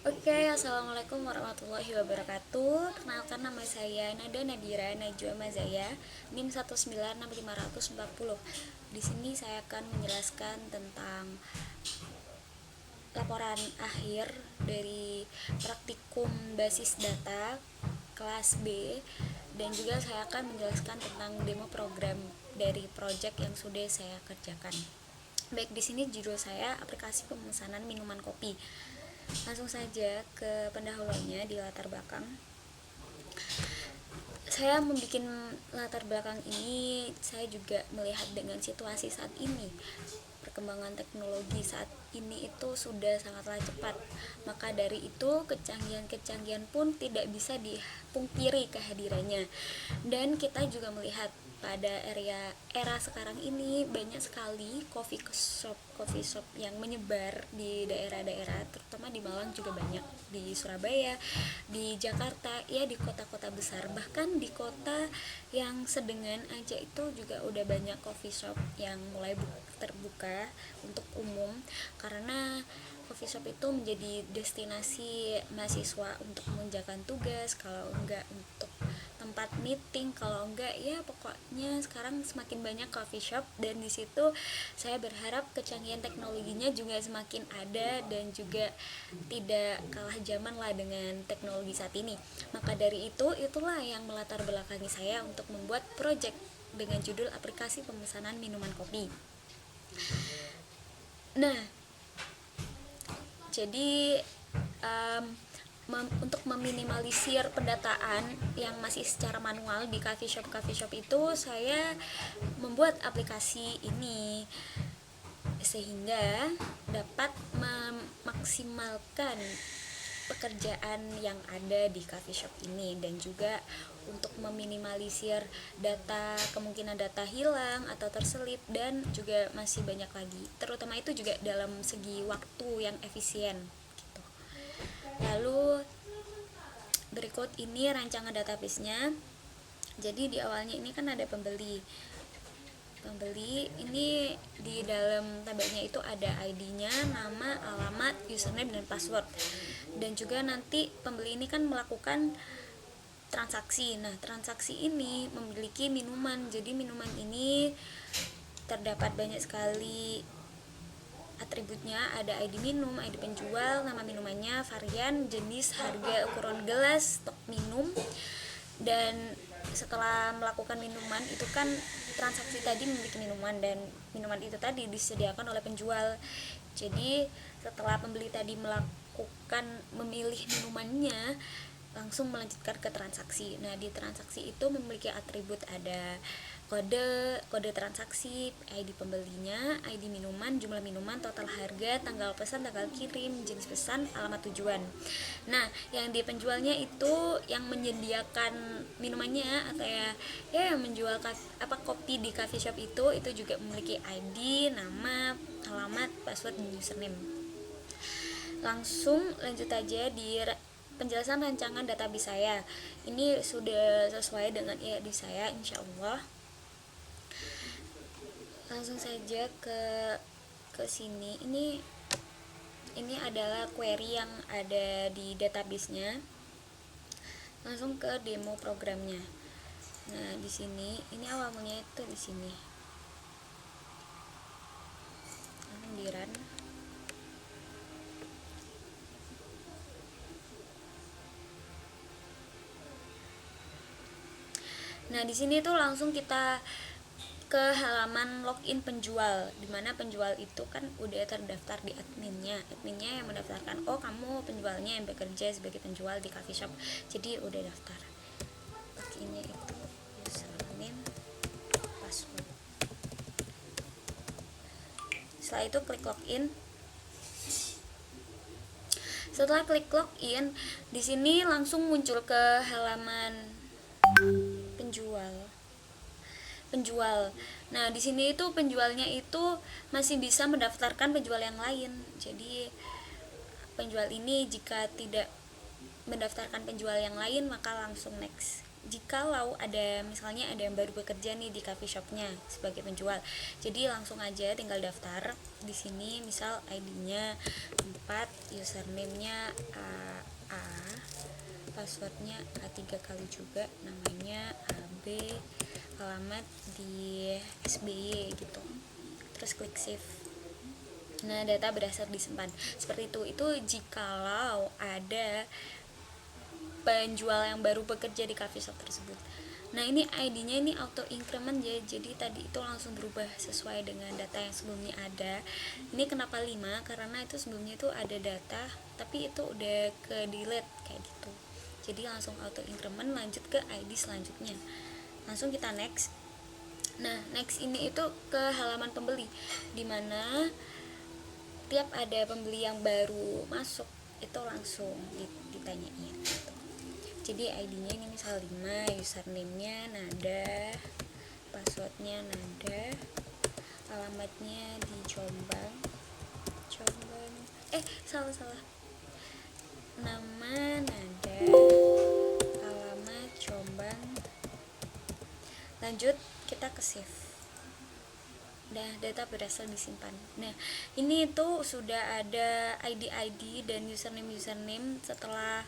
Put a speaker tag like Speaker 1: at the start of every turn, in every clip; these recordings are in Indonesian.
Speaker 1: Oke, assalamualaikum warahmatullahi wabarakatuh. Kenalkan, nama saya Nada Nadira Najwa Mazaya, NIM 1965540. Di sini saya akan menjelaskan tentang laporan akhir dari praktikum basis data kelas B, dan juga saya akan menjelaskan tentang demo program dari project yang sudah saya kerjakan. Baik, di sini judul saya aplikasi pemesanan minuman kopi. Langsung saja ke pendahuluannya di latar belakang. Saya membuat latar belakang ini, saya juga melihat dengan situasi saat ini. Perkembangan teknologi saat ini itu sudah sangatlah cepat. Maka dari itu, kecanggihan-kecanggihan pun tidak bisa dipungkiri kehadirannya. Dan kita juga melihat pada era sekarang ini banyak sekali coffee shop yang menyebar di daerah-daerah, terutama di Malang juga banyak, di Surabaya, di Jakarta, ya di kota-kota besar, bahkan di kota yang sedengan aja itu juga udah banyak coffee shop yang mulai terbuka untuk umum, karena coffee shop itu menjadi destinasi mahasiswa untuk mengerjakan tugas, kalau enggak untuk tempat meeting, kalau enggak ya pokoknya sekarang semakin banyak coffee shop. Dan di situ saya berharap kecanggihan teknologinya juga semakin ada dan juga tidak kalah zaman lah dengan teknologi saat ini. Maka dari itu, itulah yang melatar belakangi saya untuk membuat project dengan judul aplikasi pemesanan minuman kopi. Nah, jadi untuk meminimalisir pendataan yang masih secara manual di coffee shop itu, saya membuat aplikasi ini sehingga dapat memaksimalkan pekerjaan yang ada di coffee shop ini, dan juga untuk meminimalisir kemungkinan data hilang atau terselip, dan juga masih banyak lagi, terutama itu juga dalam segi waktu yang efisien gitu. Lalu berikut ini rancangan database-nya. Jadi di awalnya ini kan ada pembeli ini, di dalam tabelnya itu ada ID-nya, nama, alamat, username, dan password. Dan juga nanti pembeli ini kan melakukan transaksi. Nah, transaksi ini memiliki minuman. Jadi minuman ini terdapat banyak sekali atributnya, ada ID minum, ID penjual, nama minumannya, varian, jenis, harga, ukuran gelas, stok minum. Dan setelah melakukan minuman itu kan transaksi tadi memiliki minuman, dan minuman itu tadi disediakan oleh penjual. Jadi setelah pembeli tadi memilih minumannya, langsung melanjutkan ke transaksi. Nah, di transaksi itu memiliki atribut, ada kode transaksi, ID pembelinya, ID minuman, jumlah minuman, total harga, tanggal pesan, tanggal kirim, jenis pesan, alamat tujuan. Nah, yang di penjualnya itu yang menyediakan minumannya, atau ya yang menjual kopi di coffee shop itu juga memiliki ID, nama, alamat, password, dan username. Langsung lanjut aja di penjelasan rancangan database saya. Ini sudah sesuai dengan IAD saya, insya Allah. Langsung saja ke sini. Ini adalah query yang ada di database-nya. Langsung ke demo programnya. Nah, di sini ini awalnya itu di sini. Langsung di run. Nah, di sini tuh langsung kita ke halaman login penjual, dimana penjual itu kan udah terdaftar di adminnya yang mendaftarkan, oh kamu penjualnya yang bekerja sebagai penjual di coffee shop, jadi udah daftar. Loginnya itu username, password. Setelah itu klik login. Setelah klik login, di sini langsung muncul ke halaman penjual. Nah, di sini itu penjualnya itu masih bisa mendaftarkan penjual yang lain. Jadi penjual ini jika tidak mendaftarkan penjual yang lain, maka langsung next jikalau ada misalnya ada yang baru bekerja nih di coffee shopnya sebagai penjual, jadi langsung aja tinggal daftar di sini, misal ID-nya 4, username-nya AA, passwordnya A3 kali juga, namanya AB, alamat di SBY gitu, terus klik save. Nah, data berhasil disimpan seperti itu jikalau ada penjual yang baru bekerja di coffee shop tersebut. Nah, ini ID-nya ini auto increment ya, jadi tadi itu langsung berubah sesuai dengan data yang sebelumnya ada. Ini kenapa 5? Karena itu sebelumnya itu ada data tapi itu udah ke delete kayak gitu, jadi langsung auto increment, lanjut ke ID selanjutnya, langsung kita next. Nah, next ini itu ke halaman pembeli, dimana tiap ada pembeli yang baru masuk itu langsung ditanyain gitu. Jadi ID-nya ini misal 5, username-nya Nada, passwordnya Nada, alamatnya di Jombang, salah, nama Nada, alamat Jombang, lanjut kita ke save. Nah, data berhasil disimpan. Nah, ini tuh sudah ada ID dan username setelah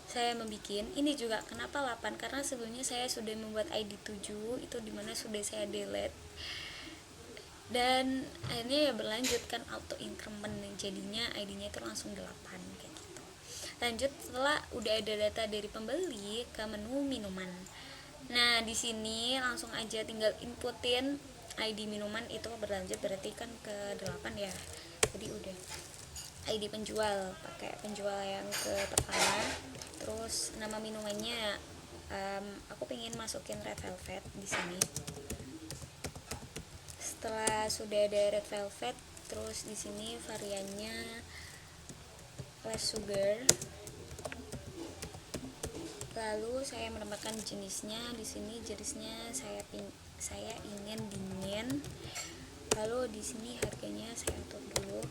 Speaker 1: saya membuat. Ini juga kenapa 8? Karena sebelumnya saya sudah membuat ID 7 itu dimana sudah saya delete. Dan akhirnya ya berlanjut kan auto increment, jadinya ID-nya itu langsung 8 kayak gitu. Lanjut setelah udah ada data dari pembeli ke menu minuman. Nah, di sini langsung aja tinggal inputin ID minuman itu berlanjut, berarti kan ke 8 ya. Jadi udah ID penjual, pakai penjual yang ke pertama. Terus nama minumannya aku pengen masukin red velvet di sini. Setelah sudah ada red velvet, terus di sini variannya less sugar. Lalu saya menambahkan jenisnya, di sini jenisnya saya ingin dingin. Lalu di sini harganya saya atur dulu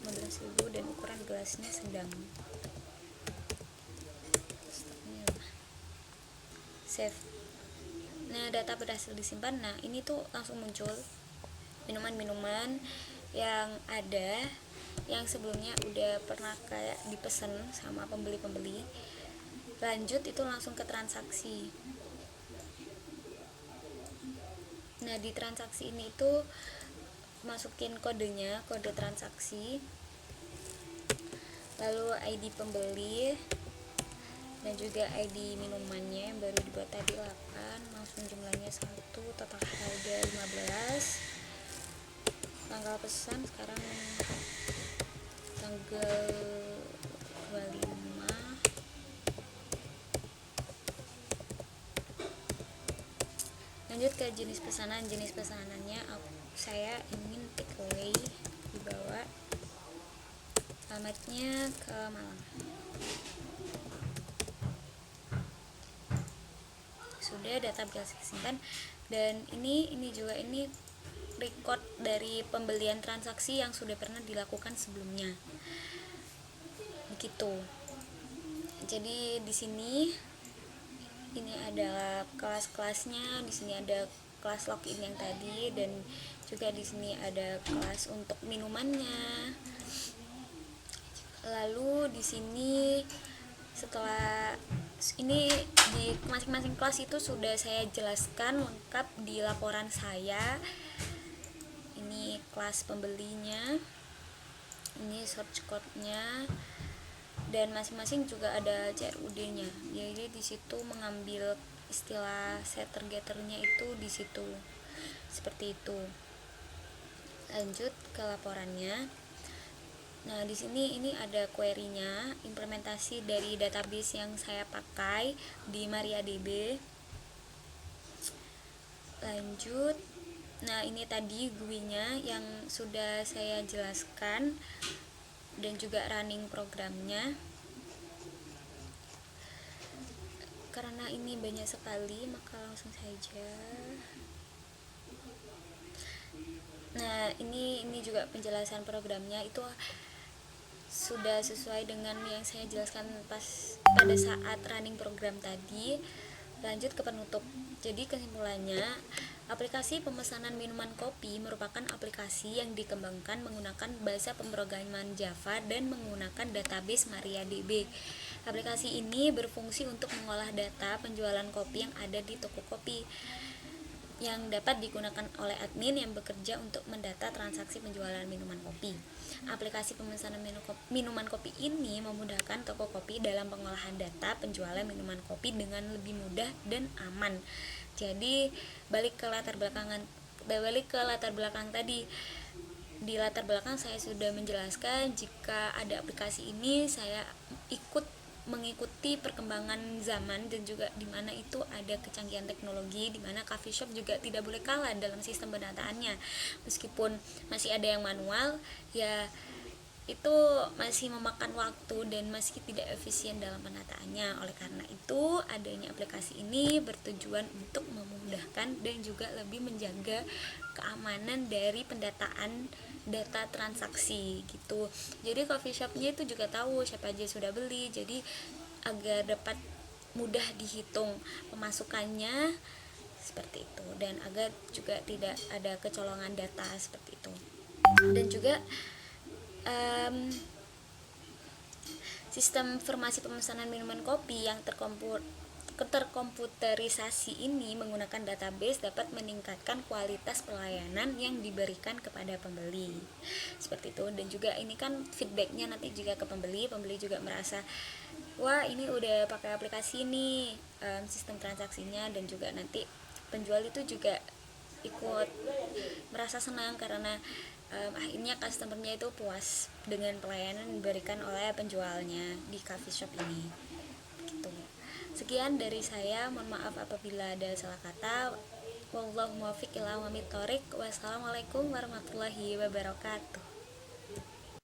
Speaker 1: 15.000 dan ukuran gelasnya sedang. Save. Nah, data berhasil disimpan. Nah, ini tuh langsung muncul minuman-minuman yang ada yang sebelumnya udah pernah kayak dipesan sama pembeli-pembeli. Lanjut itu langsung ke transaksi. Nah, di transaksi ini itu masukin kodenya, kode transaksi, lalu ID pembeli dan juga ID minumannya yang baru dibuat tadi 8, langsung jumlahnya 1, total harga 15, tanggal pesan sekarang tanggal 25. Lanjut ke jenis pesanannya saya ingin take away dibawa, alamatnya ke Malang. Sudah, data berhasil disimpan. Dan ini juga record dari pembelian transaksi yang sudah pernah dilakukan sebelumnya begitu. Jadi di sini ini ada kelas-kelasnya, di sini ada kelas login yang tadi, dan juga di sini ada kelas untuk minumannya. Lalu di sini setelah ini di masing-masing kelas itu sudah saya jelaskan lengkap di laporan saya. Ini kelas pembelinya, ini search code-nya, dan masing-masing juga ada CRUD-nya. Jadi di situ mengambil istilah setter getternya itu di situ. Seperti itu. Lanjut ke laporannya. Nah, di sini ini ada query-nya, implementasi dari database yang saya pakai di MariaDB. Lanjut. Nah, ini tadi GUI-nya yang sudah saya jelaskan dan juga running programnya. Karena ini banyak sekali, maka langsung saja. Nah, ini juga penjelasan programnya itu sudah sesuai dengan yang saya jelaskan pada saat running program tadi. Lanjut ke penutup. Jadi kesimpulannya, aplikasi pemesanan minuman kopi merupakan aplikasi yang dikembangkan menggunakan bahasa pemrograman Java dan menggunakan database MariaDB. Aplikasi ini berfungsi untuk mengolah data penjualan kopi yang ada di toko kopi, yang dapat digunakan oleh admin yang bekerja untuk mendata transaksi penjualan minuman kopi. Aplikasi pemesanan minuman kopi ini memudahkan toko kopi dalam pengolahan data penjualan minuman kopi dengan lebih mudah dan aman. Jadi balik ke latar belakang tadi. Di latar belakang saya sudah menjelaskan jika ada aplikasi ini saya mengikuti perkembangan zaman, dan juga di mana itu ada kecanggihan teknologi, di mana coffee shop juga tidak boleh kalah dalam sistem pendataannya. Meskipun masih ada yang manual, ya itu masih memakan waktu dan masih tidak efisien dalam penataannya. Oleh karena itu, adanya aplikasi ini bertujuan untuk memudahkan dan juga lebih menjaga keamanan dari pendataan data transaksi gitu. Jadi coffee shopnya itu juga tahu siapa aja sudah beli, jadi agar dapat mudah dihitung pemasukannya seperti itu, dan agar juga tidak ada kecolongan data seperti itu. Dan juga sistem informasi pemesanan minuman kopi yang terkomputerisasi ini menggunakan database dapat meningkatkan kualitas pelayanan yang diberikan kepada pembeli seperti itu. Dan juga ini kan feedbacknya nanti juga ke pembeli juga merasa wah ini udah pakai aplikasi nih, sistem transaksinya, dan juga nanti penjual itu juga ikut merasa senang karena akhirnya customernya itu puas dengan pelayanan yang diberikan oleh penjualnya di coffee shop ini gitu. Sekian dari saya, mohon maaf apabila ada salah kata. Wallahu muwaffiq ila aqwamit thoriq. Wassalamualaikum warahmatullahi wabarakatuh.